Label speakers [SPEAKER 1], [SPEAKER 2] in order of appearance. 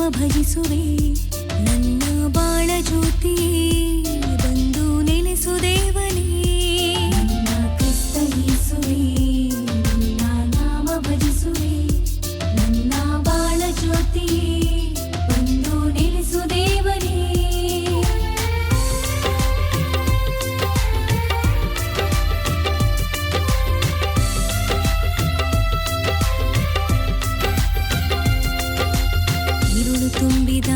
[SPEAKER 1] ಭಜಿಸುವೆ ನನ್ನ ಬಾಳ ಜ್ಯೋತಿಯೇ ಬಂದು ನೆಲೆಸು ದೇವನೇ ನನ್ನ ಕ್ರಿಸ್ತ ಯೇಸುವೇ ನಿನ್ನ ನಾಮ ಭಜಿಸುವೆ ನನ್ನ ಬಾಳ ಜ್ಯೋತಿಯೇ ಬಂದು ನೆಲೆಸು ದೇವನೇ ತುಂಬಿದ